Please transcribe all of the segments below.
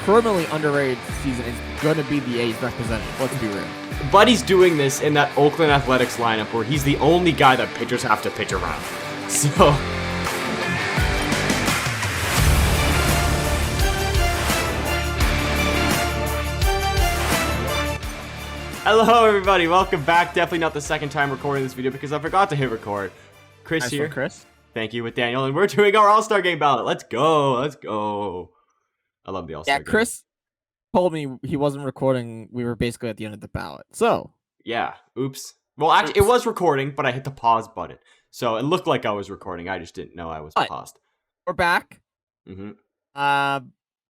criminally underrated season is going to be the A's representative. Let's be real. But he's doing this in that Oakland Athletics lineup where he's the only guy that pitchers have to pitch around. So... Hello, everybody. Welcome back. Definitely not the second time recording this video because I forgot to hit record. Chris Nice here. one, Chris. Thank you, with Daniel. And we're doing our All-Star Game ballot. Let's go. Let's go. I love the All-Star Game. Chris told me he wasn't recording. We were basically at the end of the ballot. So. Yeah. Oops. Well, actually, it was recording, but I hit the pause button. So it looked like I was recording. I just didn't know I was paused. We're back. Mm-hmm.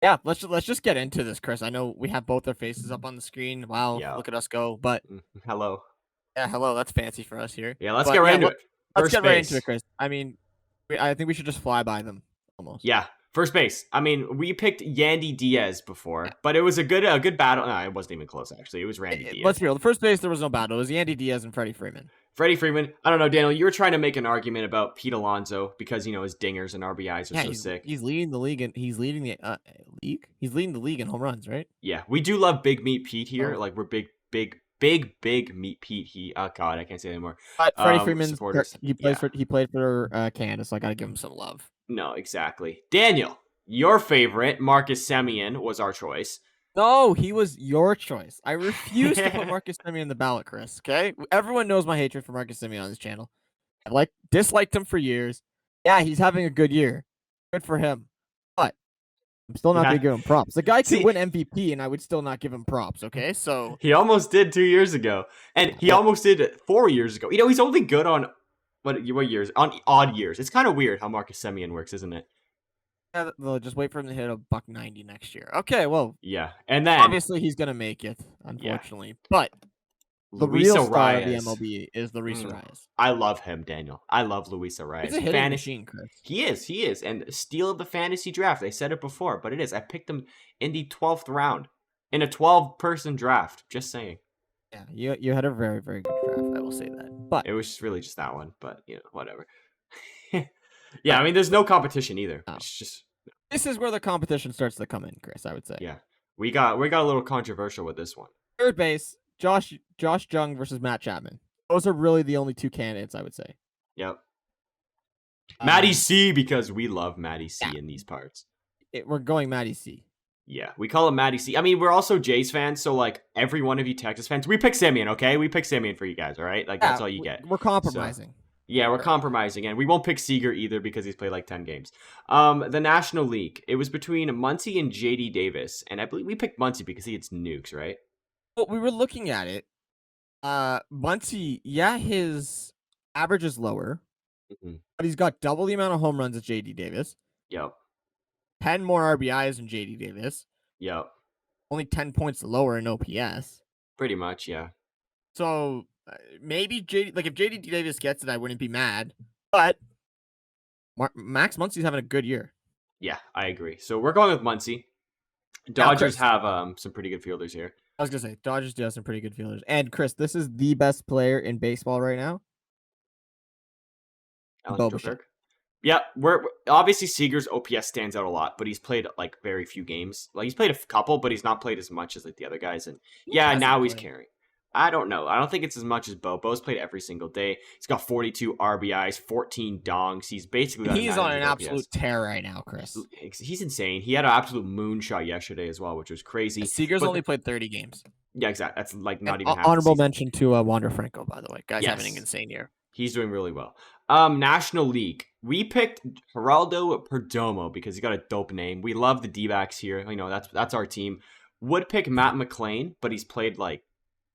Yeah, let's just get into this, Chris. I know we have both our faces up on the screen. Wow, yeah. Look at us go. But hello. Yeah, hello. That's fancy for us here. Yeah, let's get right into it. Let's get right into it, Chris. I mean, I think we should just fly by them almost. Yeah, first base. I mean, we picked Yandy Diaz before, but it was a good battle. No, it wasn't even close, actually. It was Randy Diaz. Let's be real. The first base, there was no battle. It was Yandy Diaz and Freddie Freeman. Freddie Freeman. I don't know, Daniel. You were trying to make an argument about Pete Alonso because his dingers and RBIs are so sick. He's leading the league, and he's leading the league. He's leading the league in home runs, right? Yeah, we do love Big Meat Pete here. Like we're big Meat Pete. Oh God, I can't say it anymore. Freddie Freeman. He played for Canada, so I gotta give him some love. No, exactly. Daniel, your favorite Marcus Semien was our choice. No, he was your choice. I refuse to put Marcus Semien in the ballot, Chris. Okay, everyone knows my hatred for Marcus Semien on this channel. I disliked him for years. Yeah, he's having a good year. Good for him. But I'm still not going to give him props. The guy could win MVP, and I would still not give him props. Okay, so he almost did 2 years ago, and he almost did it 4 years ago. He's only good on what years? On odd years. It's kind of weird how Marcus Semien works, isn't it? Yeah, well, just wait for him to hit $190 next year. Okay, well, yeah, and then obviously he's gonna make it, unfortunately. But the real star of the MLB is Luis Arias. I love him, Daniel. I love Luis Arias. He's a hitting machine, Chris. He is, and steal of the fantasy draft. I said it before, but it is. I picked him in the 12th round in a 12-person draft. Just saying. Yeah, you had a very, very good draft. I will say that. But it was really just that one. But whatever. Yeah, I mean, there's no competition either. No. It's just this is where the competition starts to come in, Chris. I would say. Yeah, we got a little controversial with this one. Third base, Josh Jung versus Matt Chapman. Those are really the only two candidates, I would say. Yep. Matty C, because we love Matty C in these parts. We're going Matty C. Yeah, we call him Matty C. I mean, we're also Jays fans, so every one of you Texas fans, we pick Semien, okay? We pick Semien for you guys, all right? That's all you get. We're compromising. So, yeah, we're compromising, and we won't pick Seager either because he's played 10 games. The National League, it was between Muncy and JD Davis, and I believe we picked Muncy because he hits nukes, right? Well, we were looking at it. Muncy, his average is lower, but he's got double the amount of home runs as JD Davis. Yep. 10 more RBIs than JD Davis. Yep. Only 10 points lower in OPS. Pretty much, yeah. So maybe if JD Davis gets it, I wouldn't be mad. But Max Muncy's having a good year. Yeah, I agree. So we're going with Muncy. Dodgers have some pretty good fielders here. I was gonna say Dodgers do have some pretty good fielders. And Chris, this is the best player in baseball right now. Yeah, we're obviously Seager's OPS stands out a lot, but he's played very few games. He's played a couple, but he's not played as much as the other guys. And now he's carrying. I don't know. I don't think it's as much as Bo. Bo's played every single day. He's got 42 RBIs, 14 dongs. He's basically he's on an absolute tear right now, Chris. He's insane. He had an absolute moonshot yesterday as well, which was crazy. Seager's only played 30 games. Yeah, exactly. That's not even half honorable mention to Wander Franco, by the way. Guy's having an insane year. He's doing really well. National League. We picked Geraldo Perdomo because he got a dope name. We love the D-backs here. That's our team. Would pick Matt McLean, but he's played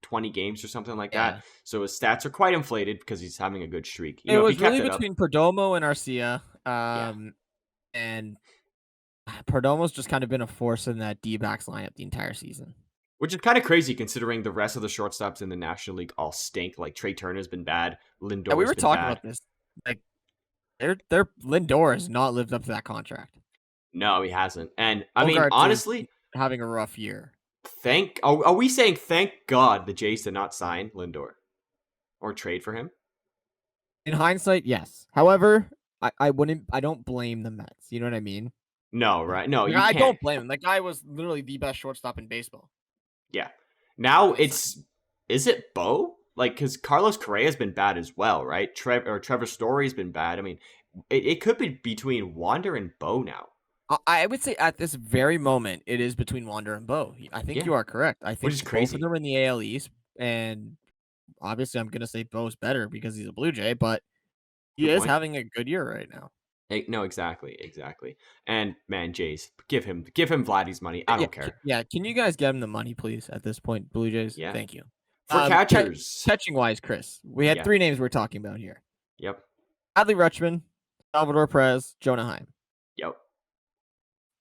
20 games or something like that. So his stats are quite inflated because he's having a good streak. It was really between Perdomo and Arcia. And Perdomo's just kind of been a force in that D-backs lineup the entire season. Which is kind of crazy considering the rest of the shortstops in the National League all stink. Trey Turner's been bad. Lindor. We were talking about this. Their Lindor has not lived up to that contract. No, he hasn't. And I mean, honestly, having a rough year. Are we saying thank God the Jays did not sign Lindor or trade for him? In hindsight, yes. However, I don't blame the Mets. You know what I mean? No, right? No, you I can't. don't blame him. That guy was literally the best shortstop in baseball. Yeah. Now is it Bo? Like, because Carlos Correa's been bad as well, right? Trevor Story's been bad. I mean, it could be between Wander and Bo now. I would say at this very moment, it is between Wander and Bo. I think Yeah, you are correct. I which think is both of crazy. them are in the AL East, and obviously, I'm gonna say Bo's better because he's a Blue Jay, but he Good is point. having a good year right now. No, exactly. And man, Jays, give him Vladdy's money. I Yeah, don't care. yeah. Can you guys get him the money, please? At this point, Blue Jays. Yeah. Thank you. For catchers. Catching wise, Chris, we had Yeah. 3 names we're talking about here: Yep. Adley Rutschman, Salvador Perez, Jonah Heim. Yep.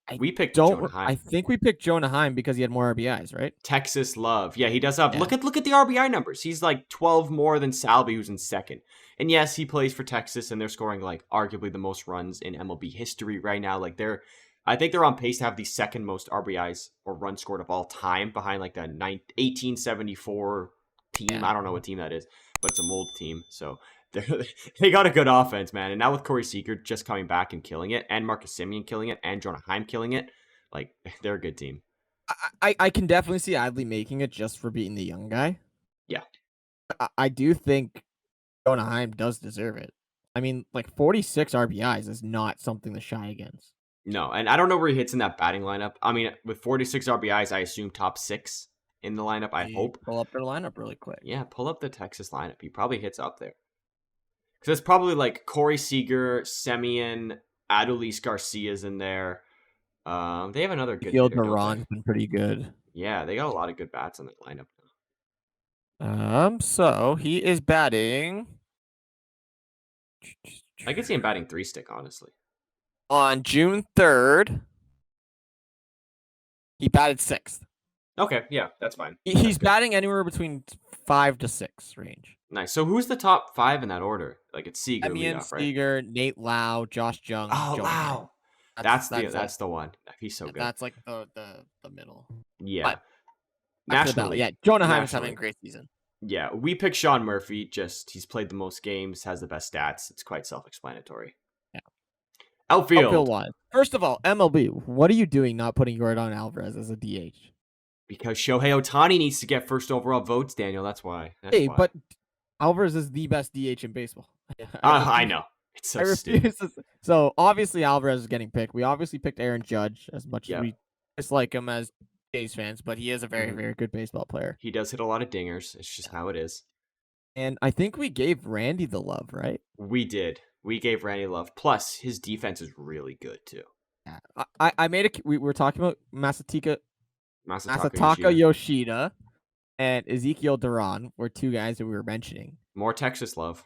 I We picked don't. Jonah Heim. I think we picked Jonah Heim because he had more RBIs, right? Texas love. Yeah, he does have. Yeah. Look at the RBI numbers. He's like 12 more than Salvi, who's in second. And yes, he plays for Texas, and they're scoring like arguably the most runs in MLB history right now. Like I think they're on pace to have the second most RBIs or runs scored of all time, behind like the 1874 team. Yeah. I don't know what team that is, but it's a mold team. So they got a good offense, man. And now with Corey Seager just coming back and killing it, and Marcus Semien killing it, and Jonah Heim killing it, like they're a good team. I can definitely see Adley making it just for beating the young guy. Yeah. I do think Jonah Heim does deserve it. I mean, like 46 RBIs is not something to shy against. No, and I don't know where he hits in that batting lineup. I mean, with 46 RBIs, I assume top 6 in the lineup. I hope. Pull up their lineup really quick. Yeah, pull up the Texas lineup. He probably hits up there. Because it's probably like Corey Seager, Semien, Adolis Garcia's in there. They have another good hitter, don't Duran's they? been pretty good. Yeah, they got a lot of good bats on the lineup. So he is batting. I could see him batting 3-stick, honestly. On June 3rd, he batted 6th. Okay, yeah, that's fine. He's batting anywhere between 5 to 6 range. Nice. So who's the top 5 in that order? Like it's Seager leadoff, right? Seager, Nate Lau, Josh Jung, Oh, Jonah Heim. Lau. That's the one. He's so good. That's like the middle. Yeah. But Nationally, yeah, Jonah Heim is having a great season. Yeah, we picked Sean Murphy. Just he's played the most games, has the best stats. It's quite self-explanatory. Yeah. Outfield wise. First of all, MLB, what are you doing not putting Yordan Alvarez as a DH? Because Shohei Ohtani needs to get first overall votes, Daniel. That's why. But Alvarez is the best DH in baseball. I know. It's so stupid. So obviously Alvarez is getting picked. We obviously picked Aaron Judge as much as we dislike him as Jays fans, but he is a very, very good baseball player. He does hit a lot of dingers. It's just how it is. And I think we gave Randy the love, right? We did. We gave Randy love. Plus, his defense is really good too. Yeah. I made a. We were talking about Masataka Yoshida. Yoshida and Ezekiel Duran were 2 guys that we were mentioning. More Texas love.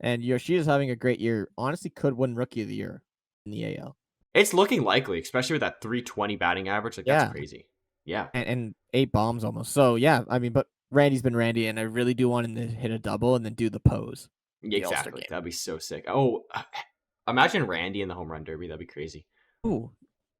And Yoshida's having a great year. Honestly, could win Rookie of the Year in the AL. It's looking likely, especially with that 320 batting average. Like that's crazy. Yeah. And 8 bombs almost. So yeah, I mean, but Randy's been Randy, and I really do want him to hit a double and then do the pose. Exactly. That'd be so sick. Oh, imagine Randy in the home run derby. That'd be crazy. Ooh.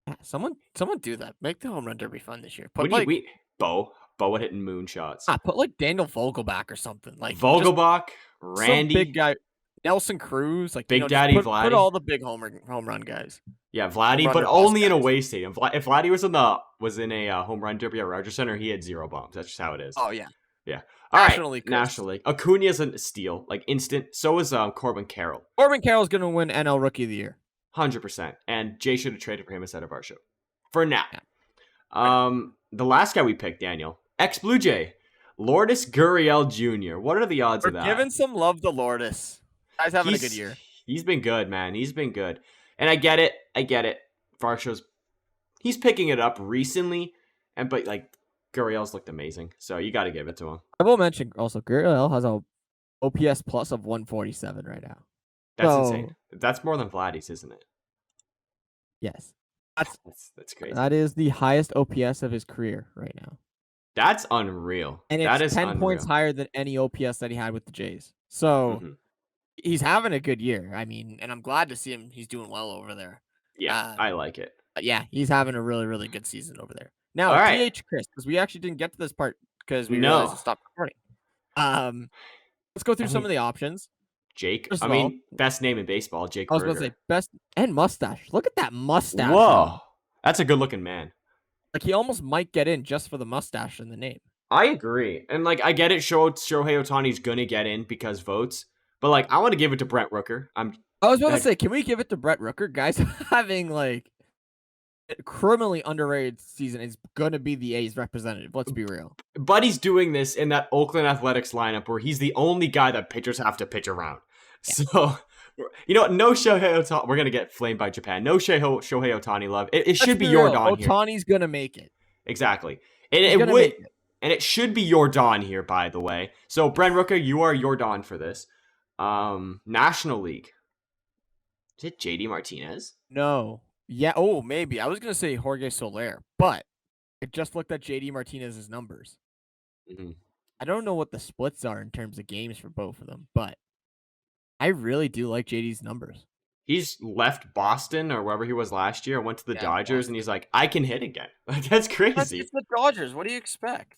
Yeah, someone do that. Make the home run derby fun this year. Bo would hitting moonshots. Put like Daniel Vogelbach or something. Like Vogelbach, Randy, some big guy, Nelson Cruz, like Big Daddy Vladdy. Put all the big home run guys. Yeah, Vladdy, but only in a away stadium. If Vladdy was in a home run derby at Rogers Center, he had 0 bombs. That's just how it is. Oh yeah. Yeah. National League. Acuna's a steal, like instant. So is Corbin Carroll. Corbin Carroll's gonna win NL Rookie of the Year. 100%. And Jay should have traded for him instead of Varsho. For now. Yeah. The last guy we picked, Daniel, ex-Blue Jay, Lourdes Gurriel Jr. What are the odds of that? We're giving some love to Lourdes. Guy's having a good year. He's been good, man. He's been good. And I get it. Varsho's he's picking it up recently, but like Gurriel's looked amazing. So you got to give it to him. I will mention also Gurriel has a OPS plus of 147 right now. That's insane. That's more than Vladdy's, isn't it? Yes. That's crazy. That is the highest OPS of his career right now. That's unreal. And it's 10 points higher than any OPS that he had with the Jays. So he's having a good year. I mean, and I'm glad to see him. He's doing well over there. Yeah, I like it. Yeah, he's having a really, really good season over there. Now, DH Chris, because we actually didn't get to this part because we realized to stop recording. Let's go through some of the options. Jake. First I of all, mean, best name in baseball, Jake I was going to say Berger. best and mustache. Look at that mustache on Whoa, him. that's a good looking man. Like he almost might get in just for the mustache in the name. I agree, and like I get it. Shohei Otani's gonna get in because votes, but like I want to give it to Brent Rooker. I was about to Like, say, can we give it to Brett Rooker? Guys having like a criminally underrated season is going to be the A's representative. Let's be real. Buddy's doing this in that Oakland Athletics lineup where he's the only guy that pitchers have to pitch around. Yeah. So, you know what? No Shohei Otani. We're going to get flamed by Japan. No Shohei Otani love. It should be your Don here. Otani's going to make it. Exactly. And it would. And it should be your Don here, by the way. So, Brent Rooker, you are your Don for this. National League. Is it JD Martinez? No. Yeah. Oh, maybe. I was going to say Jorge Soler, but I just looked at JD Martinez's numbers. Mm-hmm. I don't know what the splits are in terms of games for both of them, but I really do like JD's numbers. He's left Boston or wherever he was last year, went to the Dodgers, Boston. And he's like, I can hit again. Like, that's crazy. It's the Dodgers. What do you expect?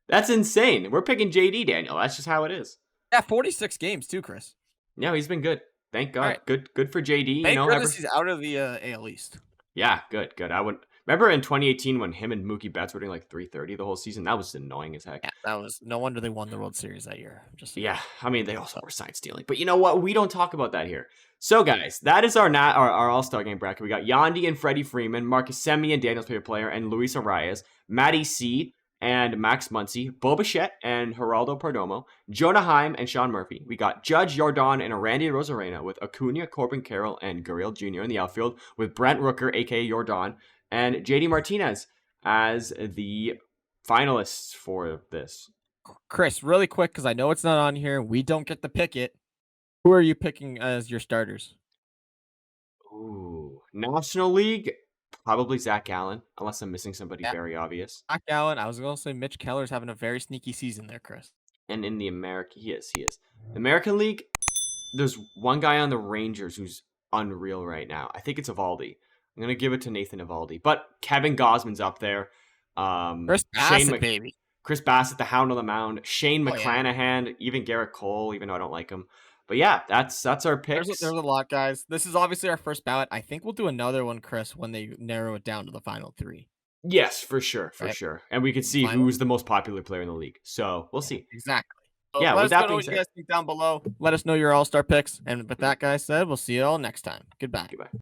That's insane. We're picking JD, Daniel. That's just how it is. Yeah, 46 games too, Chris. Yeah, he's been good. Thank God. Right. Good for JD. Thank goodness he's out of the AL East. Yeah, good. I would remember in 2018 when him and Mookie Betts were doing like 330 the whole season. That was annoying as heck. Yeah, that was no wonder they won the World Series that year. I mean they also were sign stealing, but you know what? We don't talk about that here. So guys, that is our All-Star game bracket. We got Yandy and Freddie Freeman, Marcus Semien, Daniel's favorite player, and Luis Arias, Matty C. and Max Muncy, Bo Bichette and Geraldo Perdomo, Jonah Heim and Sean Murphy. We got Judge Jordan and Randy Rosarena with Acuna, Corbin Carroll, and Gurriel Jr. in the outfield, with Brent Rooker, aka Jordan, and JD Martinez as the finalists for this. Chris, really quick, because I know it's not on here. We don't get to pick it. Who are you picking as your starters? Ooh, National League, probably Zach Allen, unless I'm missing somebody very obvious. Zach Allen. I was going to say Mitch Keller's having a very sneaky season there, Chris. And in the he is. American League, there's one guy on the Rangers who's unreal right now. I think it's Evaldi. I'm going to give it to Nathan Evaldi. But Kevin Gausman's up there. Chris Bassett, baby. Chris Bassett, the Hound on the Mound. Shane McClanahan, even Garrett Cole, even though I don't like him. But yeah, that's our picks. There's a lot, guys. This is obviously our first ballot. I think we'll do another one, Chris, when they narrow it down to the final three. Yes, for sure. And we can see who's the most popular player in the league. So we'll see. Exactly. So yeah, let with us that know being what said, you guys think down below. Let us know your all-star picks. And with that, guys said, we'll see you all next time. Goodbye.